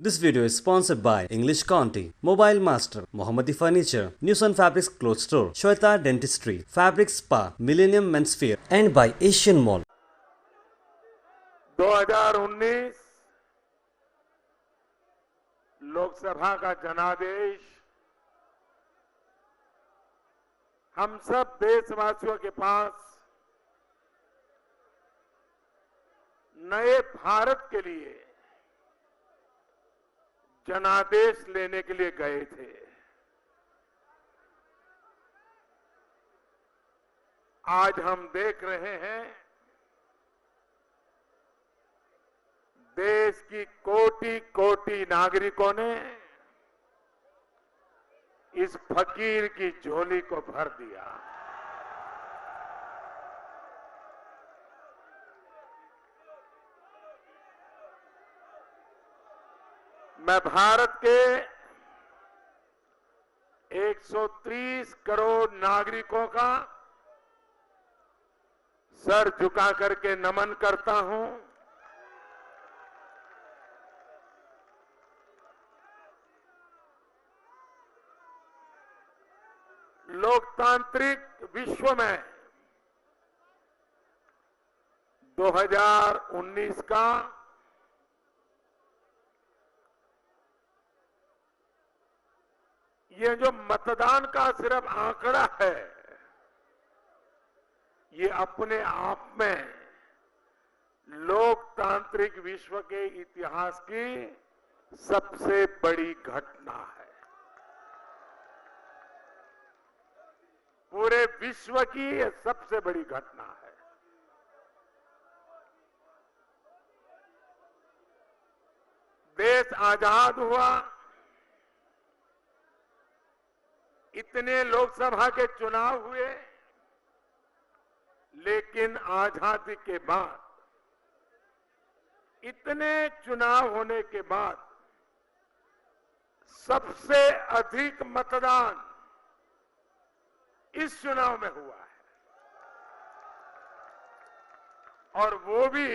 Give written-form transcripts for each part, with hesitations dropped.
This video is sponsored by English Conti, Mobile Master, Mohammadi Furniture, Newson Fabrics Clothes Store, Shweta Dentistry, Fabric Spa, Millennium Menswear, and by Asian Mall. 2019 Lok Sabha का जनादेश हम सब देशवासियों के पास नए भारत के लिए जनादेश लेने के लिए गए थे। आज हम देख रहे हैं देश की कोटि कोटि नागरिकों ने इस फकीर की झोली को भर दिया। मैं भारत के 130 करोड़ नागरिकों का सर झुका करके नमन करता हूं। लोकतांत्रिक विश्व में 2019 का ये जो मतदान का सिर्फ आंकड़ा है, ये अपने आप में लोकतांत्रिक विश्व के इतिहास की सबसे बड़ी घटना है। पूरे विश्व की ये सबसे बड़ी घटना है। देश आजाद हुआ, इतने लोकसभा के चुनाव हुए, लेकिन आजादी के बाद इतने चुनाव होने के बाद सबसे अधिक मतदान इस चुनाव में हुआ है, और वो भी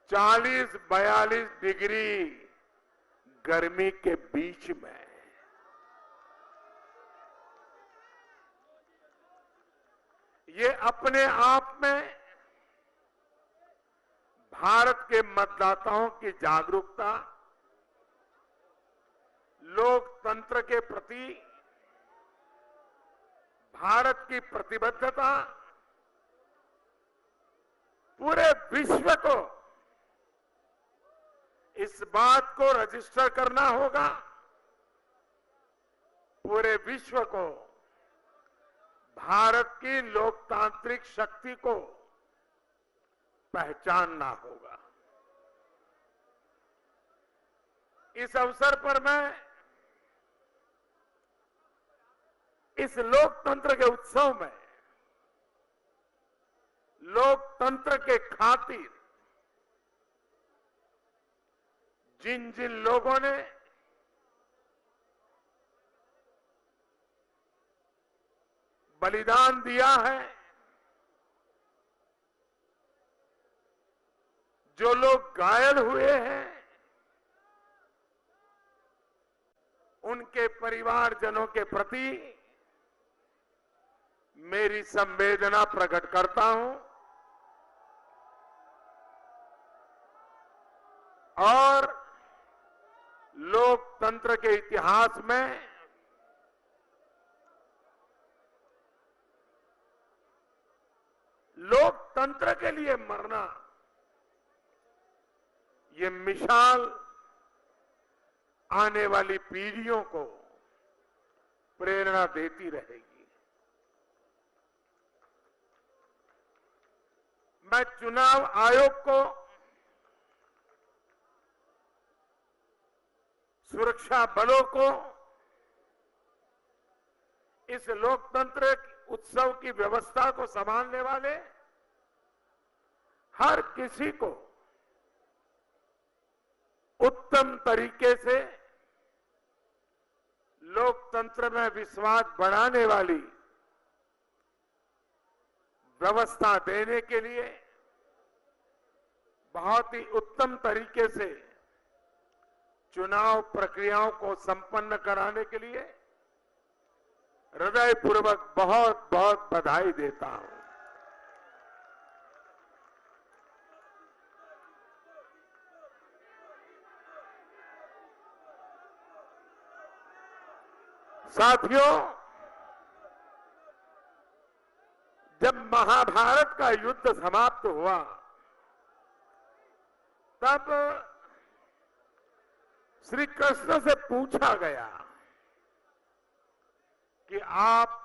40-42 डिग्री गर्मी के बीच में। ये अपने आप में भारत के मतदाताओं की जागरूकता, लोकतंत्र के प्रति भारत की प्रतिबद्धता, पूरे विश्व को इस बात को रजिस्टर करना होगा, पूरे विश्व को भारत की लोकतांत्रिक शक्ति को पहचानना होगा। इस अवसर पर मैं इस लोकतंत्र के उत्सव में लोकतंत्र के खातिर जिन जिन लोगों ने बलिदान दिया है, जो लोग घायल हुए हैं, उनके परिवारजनों के प्रति मेरी संवेदना प्रकट करता हूं और लोकतंत्र के इतिहास में लोकतंत्र के लिए मरना, ये मिसाल आने वाली पीढ़ियों को प्रेरणा देती रहेगी। मैं चुनाव आयोग को, सुरक्षा बलों को, इस लोकतंत्र उत्सव की व्यवस्था को संभालने वाले हर किसी को उत्तम तरीके से लोकतंत्र में विश्वास बढ़ाने वाली व्यवस्था देने के लिए बहुत ही उत्तम तरीके से चुनाव प्रक्रियाओं को संपन्न कराने के लिए हृदयपूर्वक बहुत बहुत बधाई देता हूं। साथियों, जब महाभारत का युद्ध समाप्त हुआ तब श्री कृष्ण से पूछा गया कि आप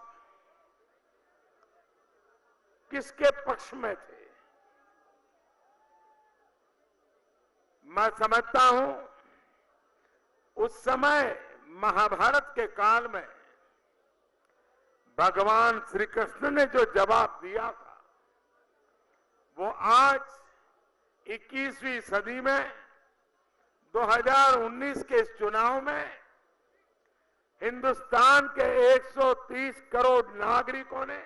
किसके पक्ष में थे। मैं समझता हूं उस समय महाभारत के काल में भगवान श्री कृष्ण ने जो जवाब दिया था वो आज 21वीं सदी में 2019 के इस चुनाव में हिंदुस्तान के 130 करोड़ नागरिकों ने,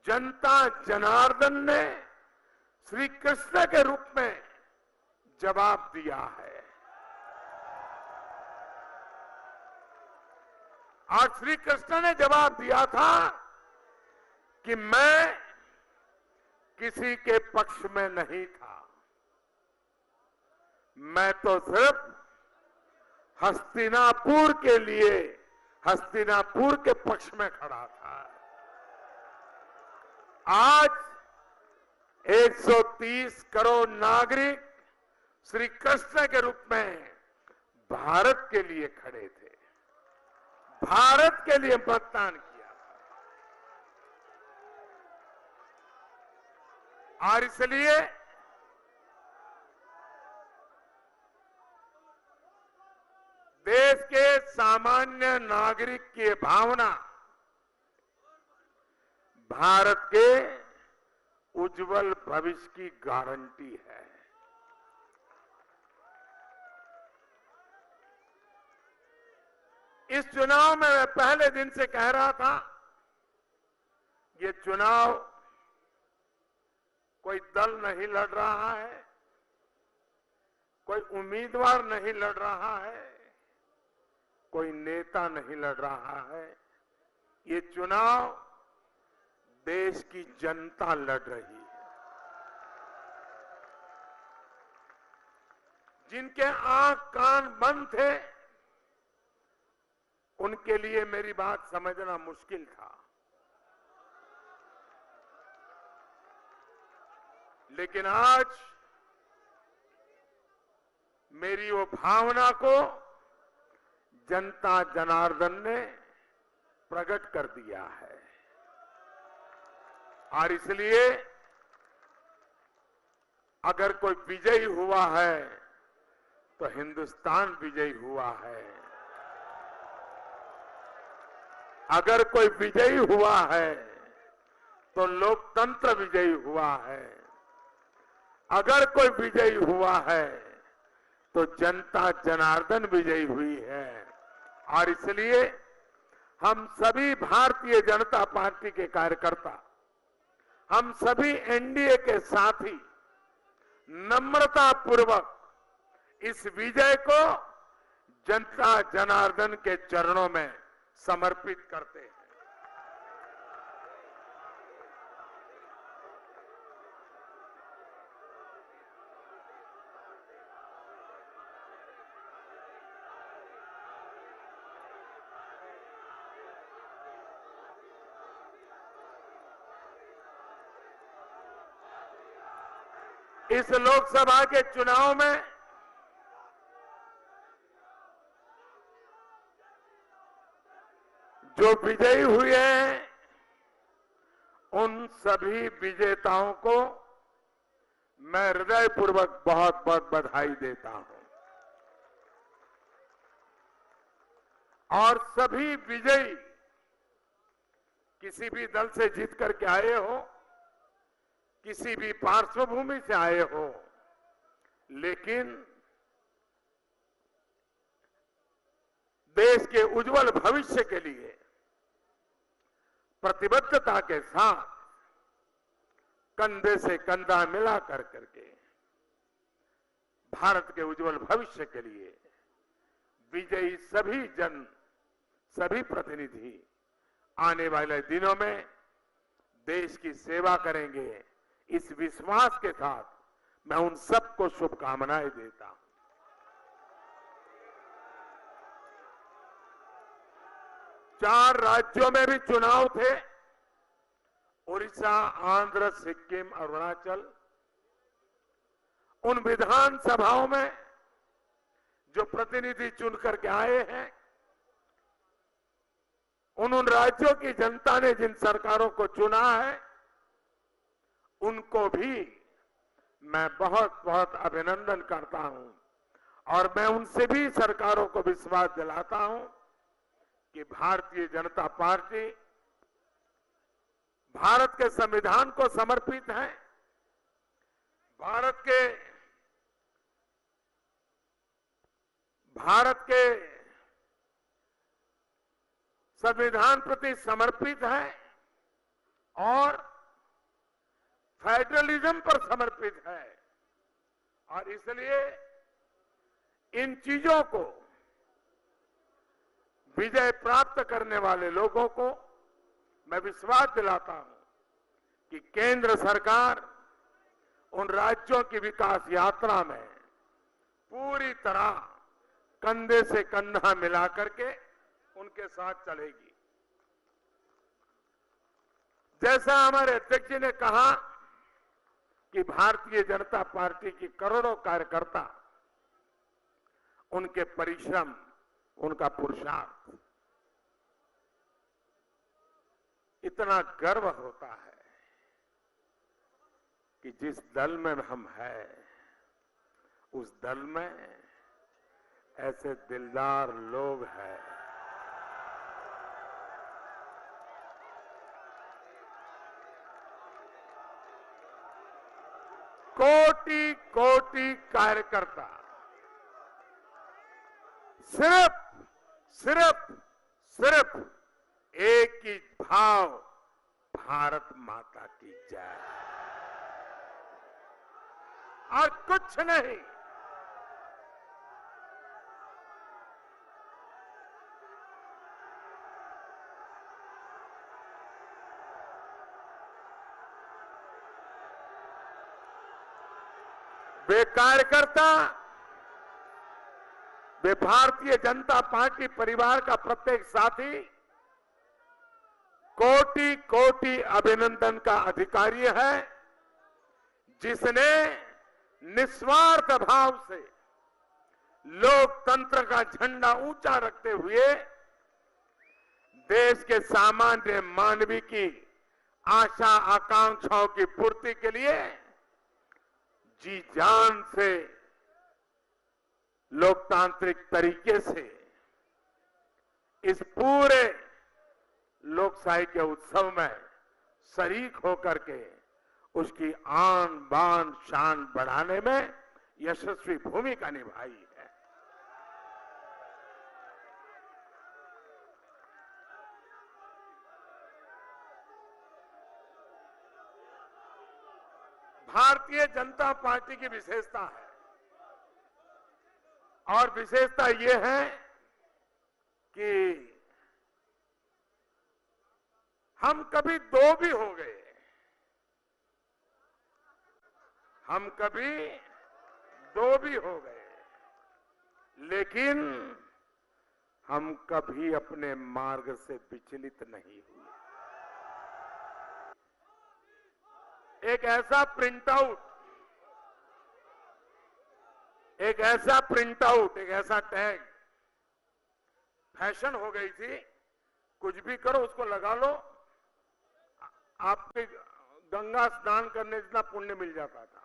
जनता जनार्दन ने श्री कृष्ण के रूप में जवाब दिया है। आज श्री कृष्ण ने जवाब दिया था कि मैं किसी के पक्ष में नहीं था, मैं तो सिर्फ हस्तिनापुर के लिए, हस्तिनापुर के पक्ष में खड़ा था। आज 130 करोड़ नागरिक श्री कृष्ण के रूप में भारत के लिए खड़े थे, भारत के लिए मतदान किया और इसलिए देश के सामान्य नागरिक की भावना भारत के उज्जवल भविष्य की गारंटी है। इस चुनाव में मैं पहले दिन से कह रहा था, ये चुनाव कोई दल नहीं लड़ रहा है, कोई उम्मीदवार नहीं लड़ रहा है, कोई नेता नहीं लड़ रहा है, ये चुनाव देश की जनता लड़ रही है। जिनके आंख कान बंद थे उनके लिए मेरी बात समझना मुश्किल था, लेकिन आज मेरी वो भावना को जनता जनार्दन ने प्रकट कर दिया है और इसलिए अगर कोई विजयी हुआ है तो हिंदुस्तान विजयी हुआ है, अगर कोई विजयी हुआ है तो लोकतंत्र विजयी हुआ है, अगर कोई विजयी हुआ है तो जनता जनार्दन विजयी हुई है। और इसलिए हम सभी भारतीय जनता पार्टी के कार्यकर्ता, हम सभी एनडीए के साथी नम्रता पूर्वक इस विजय को जनता जनार्दन के चरणों में समर्पित करते हैं। इस लोकसभा के चुनाव में जो विजयी हुए हैं उन सभी विजेताओं को मैं हृदयपूर्वक बहुत बहुत बधाई देता हूं और सभी विजयी किसी भी दल से जीत करके आए हो, किसी भी पार्श्वभूमि से आए हो, लेकिन देश के उज्जवल भविष्य के लिए प्रतिबद्धता के साथ कंधे से कंधा मिला करके भारत के उज्जवल भविष्य के लिए विजयी सभी प्रतिनिधि आने वाले दिनों में देश की सेवा करेंगे। इस विश्वास के साथ मैं उन सबको शुभकामनाएं देता हूं। चार राज्यों में भी चुनाव थे, उड़ीसा, आंध्र, सिक्किम, अरुणाचल। उन विधानसभाओं में जो प्रतिनिधि चुन करके आए हैं, उन राज्यों की जनता ने जिन सरकारों को चुना है, उनको भी मैं बहुत बहुत अभिनंदन करता हूं और मैं उन सभी सरकारों को विश्वास दिलाता हूं कि भारतीय जनता पार्टी भारत के संविधान को समर्पित है, भारत के संविधान प्रति समर्पित है और फेडरलिज्म पर समर्पित है। और इसलिए इन चीजों को विजय प्राप्त करने वाले लोगों को मैं विश्वास दिलाता हूं कि केंद्र सरकार उन राज्यों की विकास यात्रा में पूरी तरह कंधे से कंधा मिला करके उनके साथ चलेगी। जैसा हमारे अध्यक्ष जी ने कहा कि भारतीय जनता पार्टी की करोड़ों कार्यकर्ता, उनके परिश्रम, उनका पुरुषार्थ, इतना गर्व होता है कि जिस दल में हम हैं, उस दल में ऐसे दिलदार लोग हैं। कोटि कोटि कार्यकर्ता सिर्फ एक ही भाव, भारत माता की जय, और कुछ नहीं। वे कार्यकर्ता, वे भारतीय जनता पार्टी परिवार का प्रत्येक साथी कोटि कोटि अभिनंदन का अधिकारी है, जिसने निस्वार्थ भाव से लोकतंत्र का झंडा ऊंचा रखते हुए देश के सामान्य मानवी की आशा आकांक्षाओं की पूर्ति के लिए जी जान से, लोकतांत्रिक तरीके से इस पूरे लोकशाही के उत्सव में शरीक होकर के उसकी आन बान शान बढ़ाने में यशस्वी भूमिका निभाई है। भारतीय जनता पार्टी की विशेषता है, और विशेषता ये है कि हम कभी दो भी हो गए, हम कभी दो भी हो गए, लेकिन हम कभी अपने मार्ग से विचलित नहीं हुए। एक ऐसा प्रिंटआउट, एक ऐसा टैग फैशन हो गई थी, कुछ भी करो उसको लगा लो, आपके गंगा स्नान करने जितना पुण्य मिल जाता था।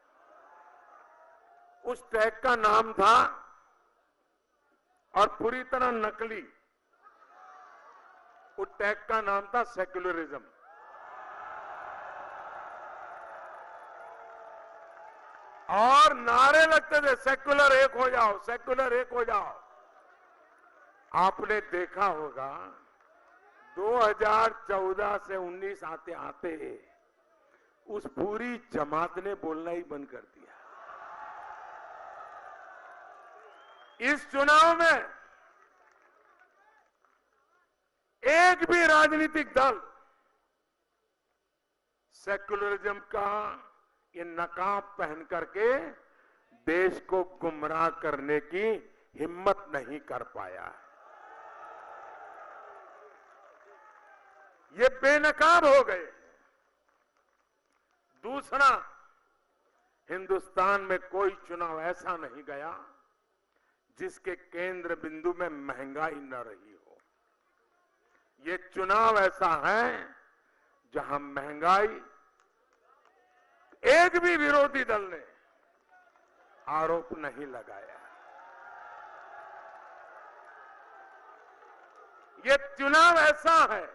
उस टैग का नाम था, और पूरी तरह नकली, उस टैग का नाम था सेक्युलरिज्म। और नारे लगते थे, सेक्युलर एक हो जाओ, सेक्युलर एक हो जाओ। आपने देखा होगा 2014 से 19 आते आते उस पूरी जमात ने बोलना ही बंद कर दिया। इस चुनाव में एक भी राजनीतिक दल सेक्युलरिज्म का ये नकाब पहन करके देश को गुमराह करने की हिम्मत नहीं कर पाया है। ये बेनकाब हो गए। दूसरा, हिंदुस्तान में कोई चुनाव ऐसा नहीं गया जिसके केंद्र बिंदु में महंगाई न रही हो। ये चुनाव ऐसा है जहां महंगाई एक भी विरोधी दल ने आरोप नहीं लगाया। ये चुनाव ऐसा है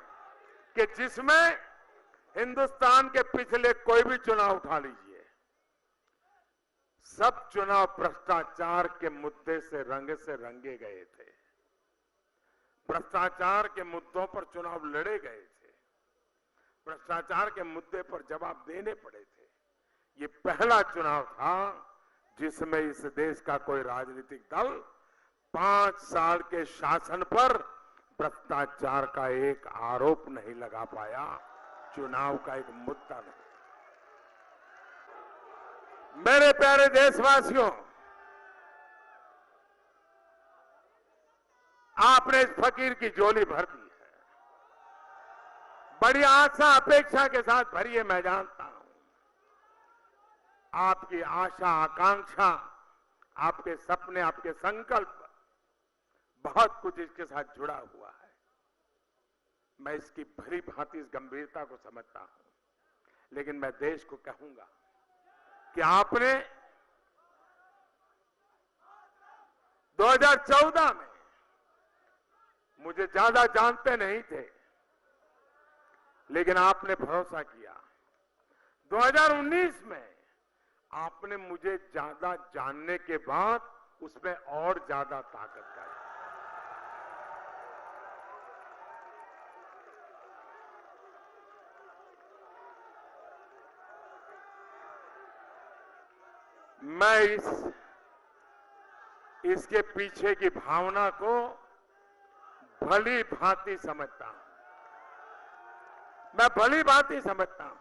कि जिसमें हिंदुस्तान के पिछले कोई भी चुनाव उठा लीजिए, सब चुनाव भ्रष्टाचार के मुद्दे से रंगे गए थे। भ्रष्टाचार के मुद्दों पर चुनाव लड़े गए थे। भ्रष्टाचार के मुद्दे पर जवाब देने पड़े थे। ये पहला चुनाव था जिसमें इस देश का कोई राजनीतिक दल 5 साल के शासन पर भ्रष्टाचार का एक आरोप नहीं लगा पाया, चुनाव का एक मुद्दा नहीं। मेरे प्यारे देशवासियों, आपने इस फकीर की झोली भर दी है। बड़ी आशा अपेक्षा के साथ भरी है, मैं जानता हूं। आपकी आशा आकांक्षा, आपके सपने, आपके संकल्प, बहुत कुछ इसके साथ जुड़ा हुआ है। मैं इसकी भली भांति इस गंभीरता को समझता हूं, लेकिन मैं देश को कहूंगा कि आपने 2014 में मुझे ज्यादा जानते नहीं थे, लेकिन आपने भरोसा किया। 2019 में आपने मुझे ज्यादा जानने के बाद उसमें और ज्यादा ताकत लाई। मैं इसके पीछे की भावना को भली भांति समझता हूं। मैं भली भांति समझता हूं।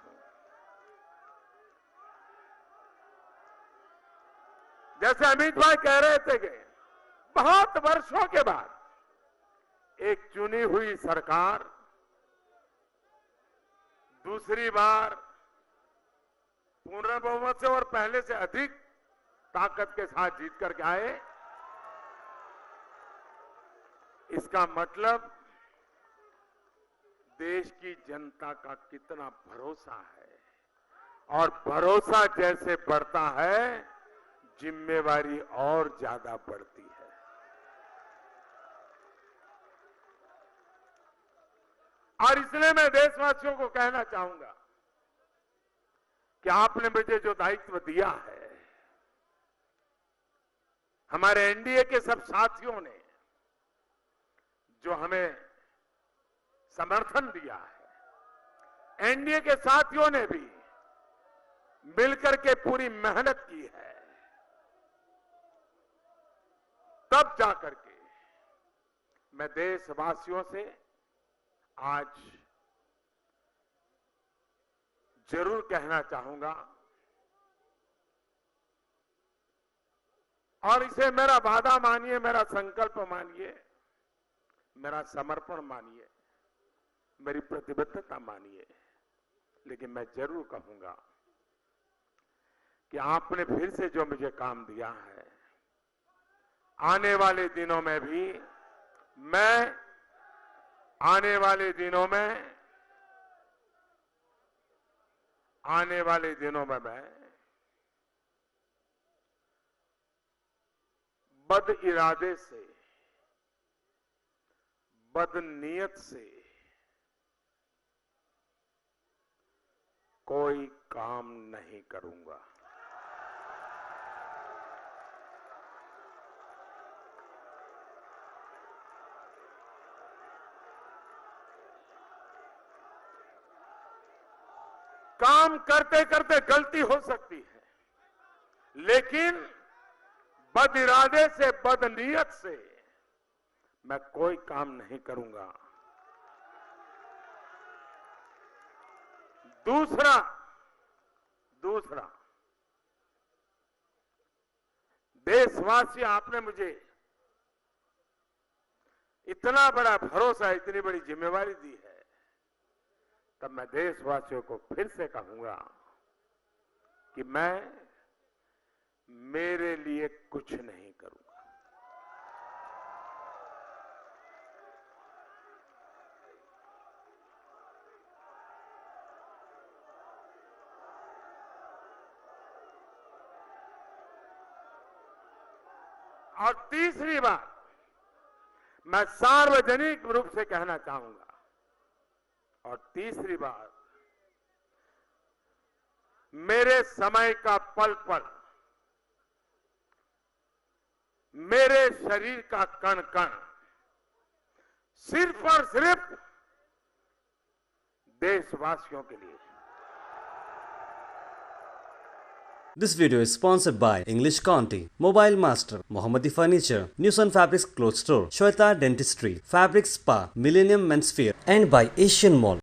जैसे अमित भाई कह रहे थे कि बहुत वर्षों के बाद एक चुनी हुई सरकार दूसरी बार पूर्ण बहुमत से और पहले से अधिक ताकत के साथ जीत करके आए, इसका मतलब देश की जनता का कितना भरोसा है, और भरोसा जैसे बढ़ता है जिम्मेवारी और ज्यादा बढ़ती है। और इसलिए मैं देशवासियों को कहना चाहूंगा कि आपने मुझे जो दायित्व दिया है, हमारे एनडीए के सब साथियों ने जो हमें समर्थन दिया है, एनडीए के साथियों ने भी मिलकर के पूरी मेहनत की है, तब जाकर के मैं देशवासियों से आज जरूर कहना चाहूंगा, और इसे मेरा वादा मानिए, मेरा संकल्प मानिए, मेरा समर्पण मानिए, मेरी प्रतिबद्धता मानिए, लेकिन मैं जरूर कहूंगा कि आपने फिर से जो मुझे काम दिया है, आने वाले दिनों में भी मैं आने वाले दिनों में मैं बद इरादे से, बद नीयत से कोई काम नहीं करूंगा। काम करते करते गलती हो सकती है, लेकिन बद इरादे से, बद नीयत से मैं कोई काम नहीं करूंगा। दूसरा देशवासी, आपने मुझे इतना बड़ा भरोसा, इतनी बड़ी जिम्मेवारी दी है, तब मैं देशवासियों को फिर से कहूंगा कि मैं मेरे लिए कुछ नहीं करूंगा। और तीसरी बात मैं सार्वजनिक रूप से कहना चाहूंगा, और तीसरी बात, मेरे समय का पल पल, मेरे शरीर का कण कण सिर्फ और सिर्फ देशवासियों के लिए। This video is sponsored by English County, Mobile Master, Mohammadi Furniture, News and Fabrics Clothes Store, Shweta Dentistry, Fabric Spa, Millennium Men's Wear, and by Asian Mall.